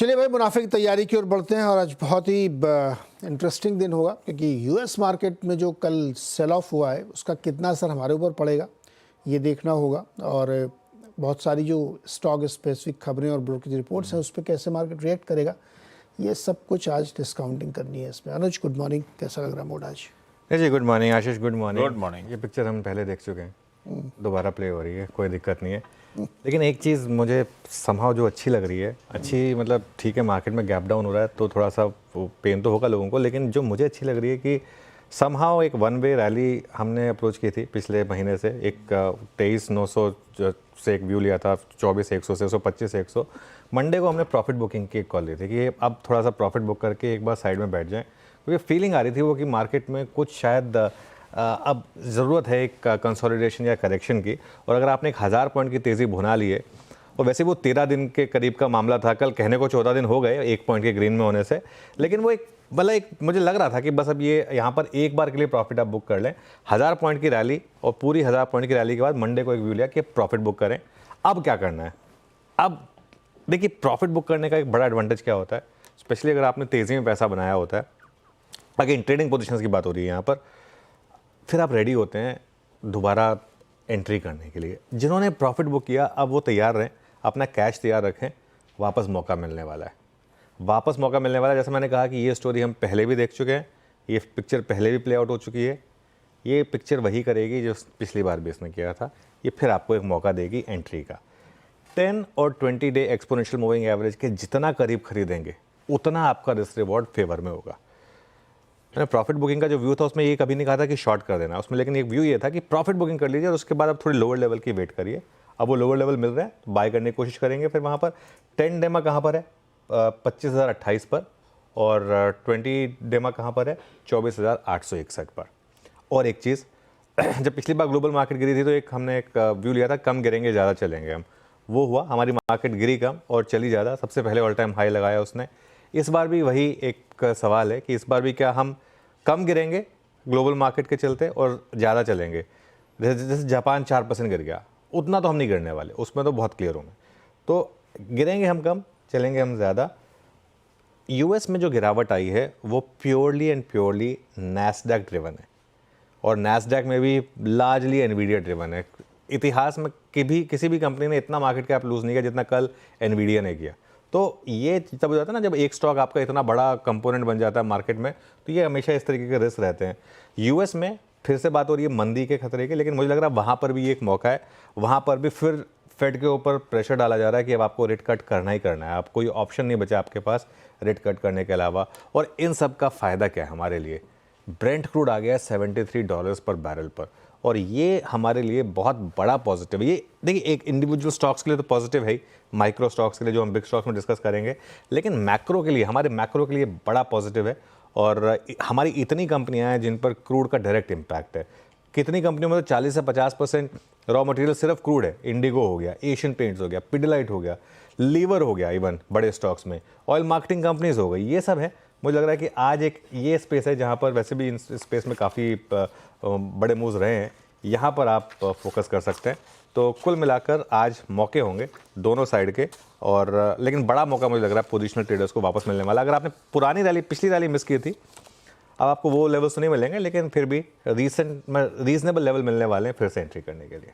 चलिए भाई, मुनाफे की तैयारी की ओर बढ़ते हैं और आज बहुत ही इंटरेस्टिंग दिन होगा क्योंकि यूएस मार्केट में जो कल सेल ऑफ हुआ है उसका कितना असर हमारे ऊपर पड़ेगा ये देखना होगा। और बहुत सारी जो स्टॉक स्पेसिफिक खबरें और ब्रोकरेज रिपोर्ट्स हैं उस पर कैसे मार्केट रिएक्ट करेगा, ये सब कुछ आज डिस्काउंटिंग करनी है इसमें। अनुज, गुड मॉर्निंग, कैसा लग रहा मूड आज? जी गुड मॉर्निंग। आशीष गुड मॉर्निंग। Good morning. ये पिक्चर हम पहले देख चुके हैं, दोबारा प्ले हो रही है, कोई दिक्कत नहीं है। लेकिन एक चीज़ मुझे समहाउ जो अच्छी लग रही है, अच्छी मतलब ठीक है, मार्केट में गैप डाउन हो रहा है तो थोड़ा सा पेन तो होगा लोगों को, लेकिन जो मुझे अच्छी लग रही है कि समहाउ एक वन वे रैली हमने अप्रोच की थी पिछले महीने से। एक 23,900 से एक व्यू लिया था, 24,100 से 125,100। मंडे को हमने प्रॉफिट बुकिंग की एक कॉल ली थी कि अब थोड़ा सा प्रॉफिट बुक करके एक बार साइड में बैठ जाएं, क्योंकि फीलिंग आ रही थी वो कि मार्केट में कुछ शायद अब ज़रूरत है एक कंसोलिडेशन या करेक्शन की। और अगर आपने 1000 पॉइंट की तेज़ी भुना ली है, और वैसे वो 13 दिन के करीब का मामला था, कल कहने को 14 दिन हो गए 1 पॉइंट के ग्रीन में होने से, लेकिन वो एक मतलब एक मुझे लग रहा था कि बस अब ये यहाँ पर एक बार के लिए प्रॉफिट आप बुक कर लें। 1000 पॉइंट की रैली और पूरी 1000 पॉइंट की रैली के बाद मंडे को एक व्यू लिया कि प्रॉफिट बुक करें। अब क्या करना है? अब देखिए, प्रॉफिट बुक करने का एक बड़ा एडवांटेज क्या होता है, स्पेशली अगर आपने तेज़ी में पैसा बनाया होता है। अगेन ट्रेडिंग पोजीशंस की बात हो रही है यहाँ पर, फिर आप रेडी होते हैं दोबारा एंट्री करने के लिए। जिन्होंने प्रॉफिट बुक किया अब वो तैयार रहें, अपना कैश तैयार रखें, वापस मौका मिलने वाला है, वापस मौका मिलने वाला है। जैसे मैंने कहा कि ये स्टोरी हम पहले भी देख चुके हैं, ये पिक्चर पहले भी प्ले आउट हो चुकी है, ये पिक्चर वही करेगी जो पिछली बार भी इसने किया था। ये फिर आपको एक मौका देगी एंट्री का। 10 और 20 डे एक्सपोनेंशियल मूविंग एवरेज के जितना करीब खरीदेंगे उतना आपका रिस्क रिवॉर्ड फेवर में होगा। मैंने प्रॉफिट बुकिंग का जो व्यू था उसमें ये कभी नहीं कहा था कि शॉर्ट कर देना उसमें, लेकिन एक व्यू ये था कि प्रॉफिट बुकिंग कर लीजिए और उसके बाद आप थोड़ी लोअर लेवल की वेट करिए। अब वो लोअर लेवल मिल रहा है तो बाय करने की कोशिश करेंगे। फिर वहाँ पर 10 डेमा कहाँ पर है? 25,028 पर, और 20 डेमा कहाँ पर है? 24,861 पर। और एक चीज़, जब पिछली बार ग्लोबल मार्केट गिरी थी तो एक हमने एक व्यू लिया था, कम गिरेंगे ज़्यादा चलेंगे हम। वो हुआ, हमारी मार्केट गिरी कम और चली ज़्यादा। सबसे पहले ऑल टाइम हाई लगाया उसने। इस बार भी वही एक सवाल है कि इस बार भी क्या हम कम गिरेंगे ग्लोबल मार्केट के चलते और ज़्यादा चलेंगे? जैसे जापान 4% गिर गया, उतना तो हम नहीं गिरने वाले, उसमें तो बहुत क्लियर हूँ मैं। तो गिरेंगे हम कम, चलेंगे हम ज़्यादा। यूएस में जो गिरावट आई है वो purely and purely Nasdaq driven है, और नैस्डैक में भी लार्जली एनवीडिया ड्रिवन है। इतिहास में किसी भी कंपनी ने इतना मार्केट कैप लूज़ नहीं किया जितना कल एनवीडिया ने किया। तो ये तब हो जाता है ना, जब एक स्टॉक आपका इतना बड़ा कंपोनेंट बन जाता है मार्केट में, तो ये हमेशा इस तरीके के रिस्क रहते हैं। यूएस में फिर से बात हो रही है मंदी के खतरे की, लेकिन मुझे लग रहा है वहाँ पर भी एक मौका है। वहाँ पर भी फिर फेड के ऊपर प्रेशर डाला जा रहा है कि अब आपको रेट कट करना ही करना है, अब कोई ऑप्शन नहीं बचा आपके पास रेट कट करने के अलावा। और इन सब का फ़ायदा क्या है हमारे लिए? ब्रेंट क्रूड आ गया है $73 पर बैरल पर, और ये हमारे लिए बहुत बड़ा पॉजिटिव है। ये देखिए, एक इंडिविजुअल स्टॉक्स के लिए तो पॉजिटिव है ही, माइक्रो स्टॉक्स के लिए जो हम बिग स्टॉक्स में डिस्कस करेंगे, लेकिन मैक्रो के लिए, हमारे मैक्रो के लिए बड़ा पॉजिटिव है। और हमारी इतनी कंपनियां हैं जिन पर क्रूड का डायरेक्ट इम्पैक्ट है। कितनी कंपनियों में तो 40 से 50% रॉ मटेरियल सिर्फ क्रूड है। इंडिगो हो गया, एशियन पेंट्स हो गया, पिडिलाइट हो गया, लीवर हो गया, इवन बड़े स्टॉक्स में ऑयल मार्केटिंग कंपनीज हो गई, ये सब है। मुझे लग रहा है कि आज एक ये स्पेस है जहाँ पर वैसे भी इन स्पेस में काफ़ी बड़े मूव्स रहे हैं, यहाँ पर आप फोकस कर सकते हैं। तो कुल मिलाकर आज मौके होंगे दोनों साइड के, और लेकिन बड़ा मौका मुझे लग रहा है पोजिशनल ट्रेडर्स को वापस मिलने वाला। अगर आपने पुरानी रैली, पिछली रैली मिस की थी, अब आपको वो लेवल्स तो नहीं मिलेंगे, लेकिन फिर भी रीजनेबल लेवल मिलने वाले हैं फिर से एंट्री करने के लिए।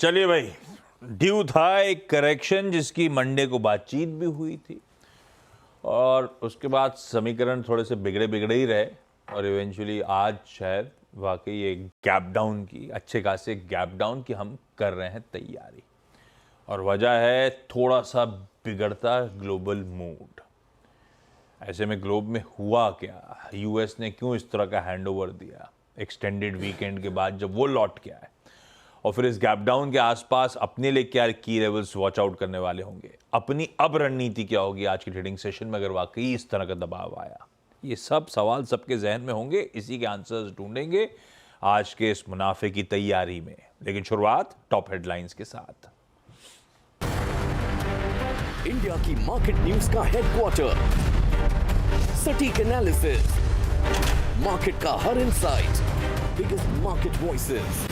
चलिए भाई, ड्यू था एक करेक्शन जिसकी मंडे को बातचीत भी हुई थी, और उसके बाद समीकरण थोड़े से बिगड़े ही रहे, और इवेंचुअली आज शायद वाकई ये गैप डाउन की, अच्छे खासे गैप डाउन की हम कर रहे हैं तैयारी। और वजह है थोड़ा सा बिगड़ता ग्लोबल मूड। ऐसे में ग्लोब में हुआ क्या, यूएस ने क्यों इस तरह का हैंडओवर दिया एक्सटेंडेड वीकेंड के बाद जब वो लौट के आए, और फिर इस गैप डाउन के आसपास अपने लिए क्या की लेवल्स वॉच आउट करने वाले होंगे, अपनी अब रणनीति क्या होगी आज की ट्रेडिंग सेशन में अगर वाकई इस तरह का दबाव आया। ये सब सवाल सबके जहन में होंगे, इसी के आंसर्स ढूंढेंगे आज के इस मुनाफे की तैयारी में। लेकिन शुरुआत टॉप हेडलाइंस के साथ। इंडिया की मार्केट न्यूज का हेडक्वार्टर, सटीक एनालिसिस, मार्केट का हर इंसाइट, बिगेस्ट मार्केट वॉइसेस,